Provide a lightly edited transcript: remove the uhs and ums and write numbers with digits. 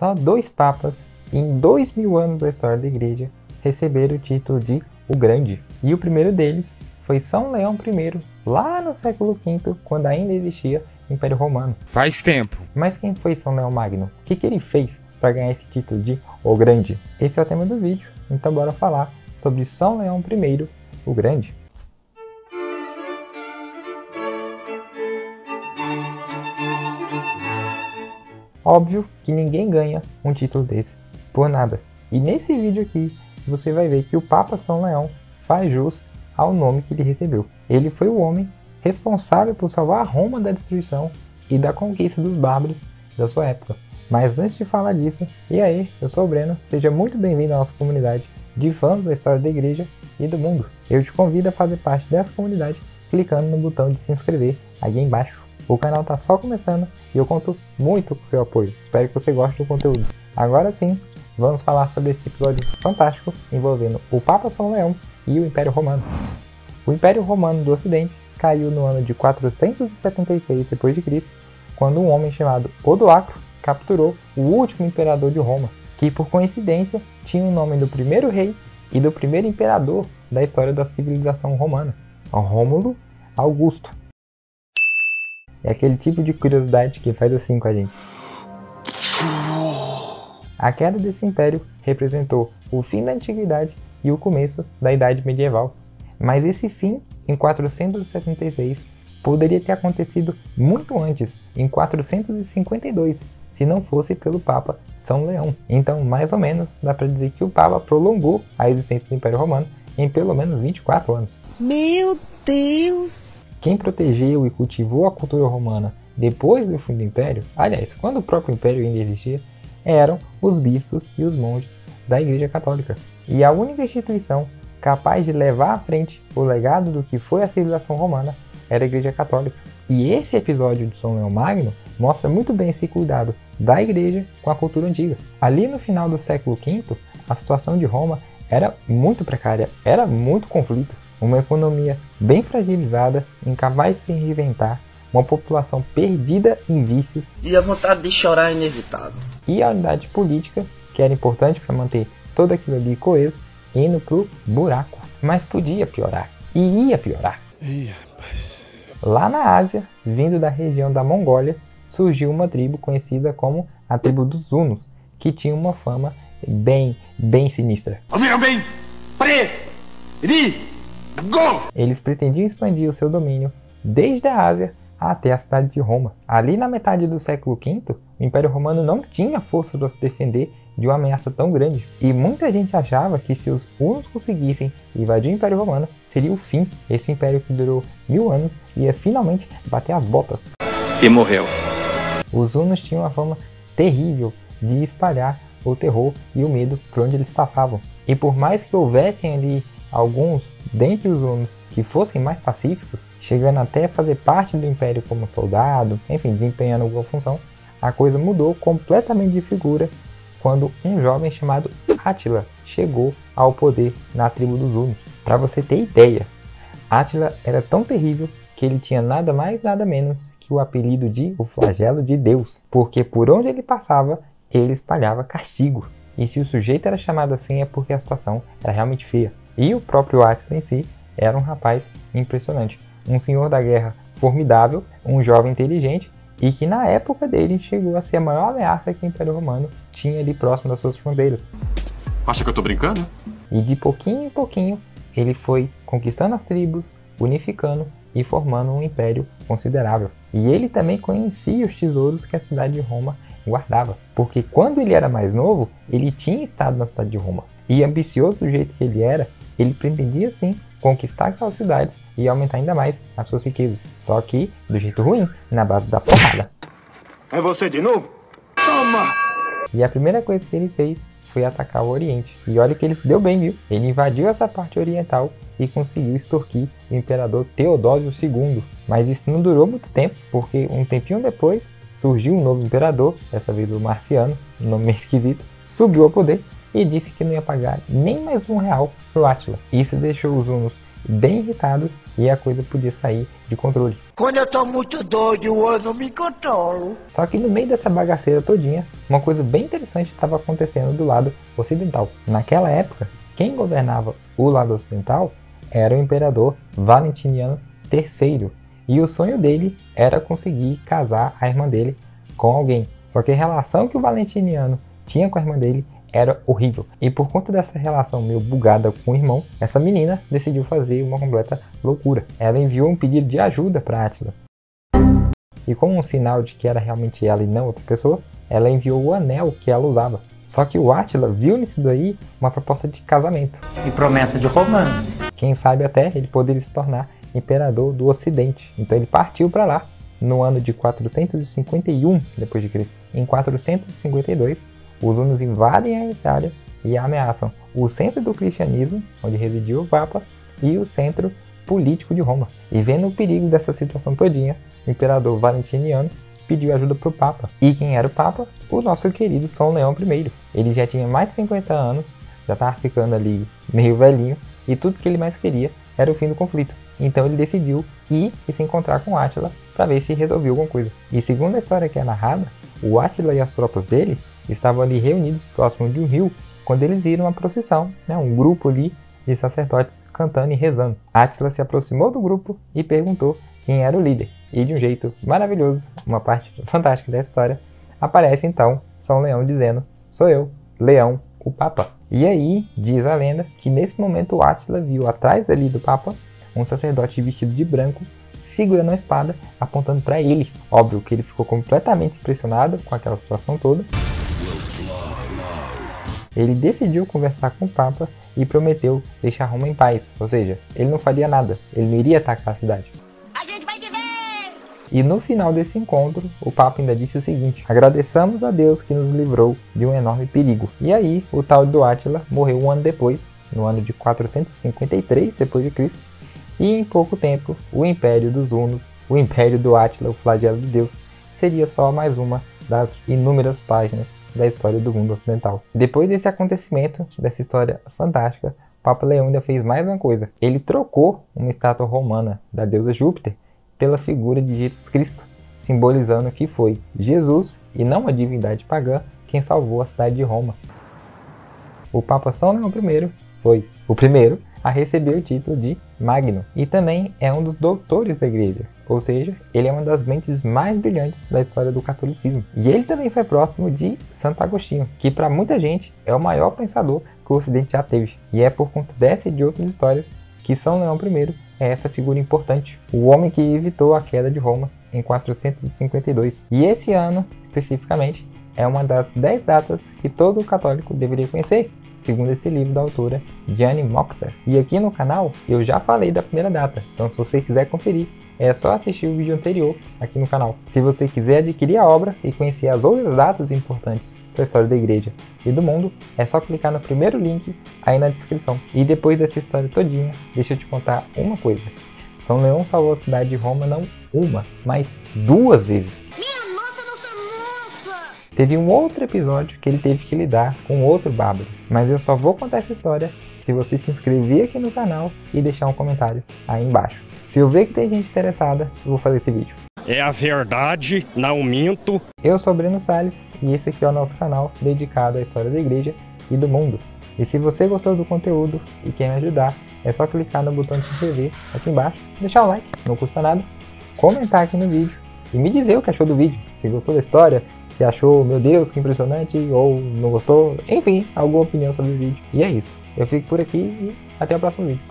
Só 2 papas, em 2000 anos da história da igreja, receberam o título de o Grande. E o primeiro deles foi São Leão I, lá no século V, quando ainda existia o Império Romano. Faz tempo. Mas quem foi São Leão Magno? O que ele fez para ganhar esse título de o Grande? Esse é o tema do vídeo, então bora falar sobre São Leão I, o Grande. Óbvio que ninguém ganha um título desse por nada. E nesse vídeo aqui, você vai ver que o Papa São Leão faz jus ao nome que ele recebeu. Ele foi o homem responsável por salvar Roma da destruição e da conquista dos bárbaros da sua época. Mas antes de falar disso, e aí, eu sou o Breno, seja muito bem-vindo à nossa comunidade de fãs da história da igreja e do mundo. Eu te convido a fazer parte dessa comunidade clicando no botão de se inscrever aí embaixo. O canal está só começando e eu conto muito com o seu apoio. Espero que você goste do conteúdo. Agora sim, vamos falar sobre esse episódio fantástico envolvendo o Papa São Leão e o Império Romano. O Império Romano do Ocidente caiu no ano de 476 d.C., quando um homem chamado Odoacro capturou o último imperador de Roma, que por coincidência tinha o nome do primeiro rei e do primeiro imperador da história da civilização romana, Rômulo Augusto. É aquele tipo de curiosidade que faz assim com a gente. A queda desse império representou o fim da antiguidade e o começo da Idade Medieval. Mas esse fim, em 476, poderia ter acontecido muito antes, em 452, se não fosse pelo Papa São Leão. Então, mais ou menos, dá para dizer que o Papa prolongou a existência do Império Romano em pelo menos 24 anos. Meu Deus! Quem protegeu e cultivou a cultura romana depois do fim do Império, aliás, quando o próprio Império ainda existia, eram os bispos e os monges da Igreja Católica. E a única instituição capaz de levar à frente o legado do que foi a civilização romana era a Igreja Católica. E esse episódio de São Leão Magno mostra muito bem esse cuidado da Igreja com a cultura antiga. Ali no final do século V, a situação de Roma era muito precária, era muito conflito. Uma economia bem fragilizada, incapaz de se reinventar, uma população perdida em vícios. E a vontade de chorar é inevitável. E a unidade política, que era importante para manter tudo aquilo ali coeso, indo pro buraco. Mas podia piorar. E ia piorar. Ih, rapaz. Lá na Ásia, vindo da região da Mongólia, surgiu uma tribo conhecida como a tribo dos Hunos, que tinha uma fama bem sinistra. Ouviram bem? Eles pretendiam expandir o seu domínio desde a Ásia até a cidade de Roma. Ali na metade do século V, o Império Romano não tinha força para se defender de uma ameaça tão grande. E muita gente achava que se os hunos conseguissem invadir o Império Romano, seria o fim. Esse império que durou 1000 anos ia finalmente bater as botas. E morreu. Os hunos tinham uma fama terrível de espalhar o terror e o medo por onde eles passavam. E por mais que houvessem ali alguns dentre os hunos que fossem mais pacíficos, chegando até a fazer parte do império como soldado, enfim, desempenhando alguma função, a coisa mudou completamente de figura quando um jovem chamado Átila chegou ao poder na tribo dos hunos. Para você ter ideia, Átila era tão terrível que ele tinha nada mais nada menos que o apelido de o flagelo de Deus, porque por onde ele passava, ele espalhava castigo. E se o sujeito era chamado assim é porque a situação era realmente feia. E o próprio Átila em si era um rapaz impressionante, um senhor da guerra formidável, um jovem inteligente e que na época dele chegou a ser a maior ameaça que o Império Romano tinha ali próximo das suas fronteiras. Acha que eu tô brincando? E de pouquinho em pouquinho ele foi conquistando as tribos, unificando e formando um império considerável. E ele também conhecia os tesouros que a cidade de Roma guardava, porque quando ele era mais novo, ele tinha estado na cidade de Roma. E ambicioso do jeito que ele era, ele pretendia sim conquistar aquelas cidades e aumentar ainda mais as suas riquezas. Só que do jeito ruim, na base da porrada. É você de novo? Toma! E a primeira coisa que ele fez foi atacar o Oriente. E olha que ele se deu bem, viu? Ele invadiu essa parte oriental e conseguiu extorquir o imperador Teodósio II. Mas isso não durou muito tempo, porque um tempinho depois surgiu um novo imperador, dessa vez o Marciano, um nome meio esquisito, subiu ao poder e disse que não ia pagar nem mais R$1 pro Átila. Isso deixou os hunos bem irritados e a coisa podia sair de controle. Quando eu tô muito doido, eu não me controlo. Só que no meio dessa bagaceira todinha, uma coisa bem interessante estava acontecendo do lado ocidental. Naquela época, quem governava o lado ocidental era o imperador Valentiniano III. E o sonho dele era conseguir casar a irmã dele com alguém. Só que a relação que o Valentiniano tinha com a irmã dele era horrível. E por conta dessa relação meio bugada com o irmão, essa menina decidiu fazer uma completa loucura. Ela enviou um pedido de ajuda para Átila. E como um sinal de que era realmente ela e não outra pessoa, ela enviou o anel que ela usava. Só que o Átila viu nisso daí uma proposta de casamento. E promessa de romance. Quem sabe até ele poderia se tornar imperador do Ocidente. Então ele partiu para lá no ano de 451 d.C. Em 452, os hunos invadem a Itália e ameaçam o centro do cristianismo, onde residia o Papa, e o centro político de Roma. E vendo o perigo dessa situação todinha, o imperador Valentiniano pediu ajuda para o Papa. E quem era o Papa? O nosso querido São Leão I. Ele já tinha mais de 50 anos, já estava ficando ali meio velhinho, e tudo que ele mais queria era o fim do conflito. Então ele decidiu ir e se encontrar com Átila para ver se resolvia alguma coisa. E segundo a história que é narrada, o Átila e as tropas dele estavam ali reunidos próximo de um rio quando eles viram uma procissão, um grupo ali de sacerdotes cantando e rezando. Átila se aproximou do grupo e perguntou quem era o líder. E de um jeito maravilhoso, uma parte fantástica da história, aparece então São Leão dizendo: "Sou eu, Leão, o Papa". E aí diz a lenda que nesse momento o Átila viu atrás ali do Papa um sacerdote vestido de branco segurando uma espada apontando para ele. Óbvio que ele ficou completamente impressionado com aquela situação toda. Ele decidiu conversar com o Papa e prometeu deixar Roma em paz, ou seja, ele não faria nada, ele não iria atacar a cidade. A gente vai viver! E no final desse encontro, o Papa ainda disse o seguinte: "Agradeçamos a Deus que nos livrou de um enorme perigo". E aí, o tal do Átila morreu um ano depois, no ano de 453 d.C., e em pouco tempo, o Império dos Hunos, o Império do Átila, o flagelo de Deus, seria só mais uma das inúmeras páginas da história do mundo ocidental. Depois desse acontecimento, dessa história fantástica, o Papa Leão ainda fez mais uma coisa. Ele trocou uma estátua romana da deusa Júpiter pela figura de Jesus Cristo, simbolizando que foi Jesus, e não a divindade pagã, quem salvou a cidade de Roma. O Papa São Leão I foi o primeiro a receber o título de Magno, e também é um dos doutores da igreja, ou seja, ele é uma das mentes mais brilhantes da história do catolicismo. E ele também foi próximo de Santo Agostinho, que para muita gente é o maior pensador que o Ocidente já teve. E é por conta dessa e de outras histórias que São Leão I é essa figura importante, o homem que evitou a queda de Roma em 452. E esse ano, especificamente, é uma das 10 datas que todo católico deveria conhecer, segundo esse livro da autora Jane Moxer. E aqui no canal eu já falei da primeira data, então se você quiser conferir, é só assistir o vídeo anterior aqui no canal. Se você quiser adquirir a obra e conhecer as outras datas importantes para a história da igreja e do mundo, é só clicar no primeiro link aí na descrição. E depois dessa história todinha, deixa eu te contar uma coisa. São Leão salvou a cidade de Roma não uma, mas 2 vezes. Minha nossa, nossa! Teve um outro episódio que ele teve que lidar com outro bárbaro, mas eu só vou contar essa história se você se inscrever aqui no canal e deixar um comentário aí embaixo. Se eu ver que tem gente interessada, eu vou fazer esse vídeo. É a verdade, não minto. Eu sou Breno Salles e esse aqui é o nosso canal dedicado à história da igreja e do mundo. E se você gostou do conteúdo e quer me ajudar, é só clicar no botão de se inscrever aqui embaixo, deixar um like, não custa nada, comentar aqui no vídeo e me dizer o que achou do vídeo. Se gostou da história, se achou, meu Deus, que impressionante, ou não gostou, enfim, alguma opinião sobre o vídeo. E é isso. Eu fico por aqui e até o próximo vídeo.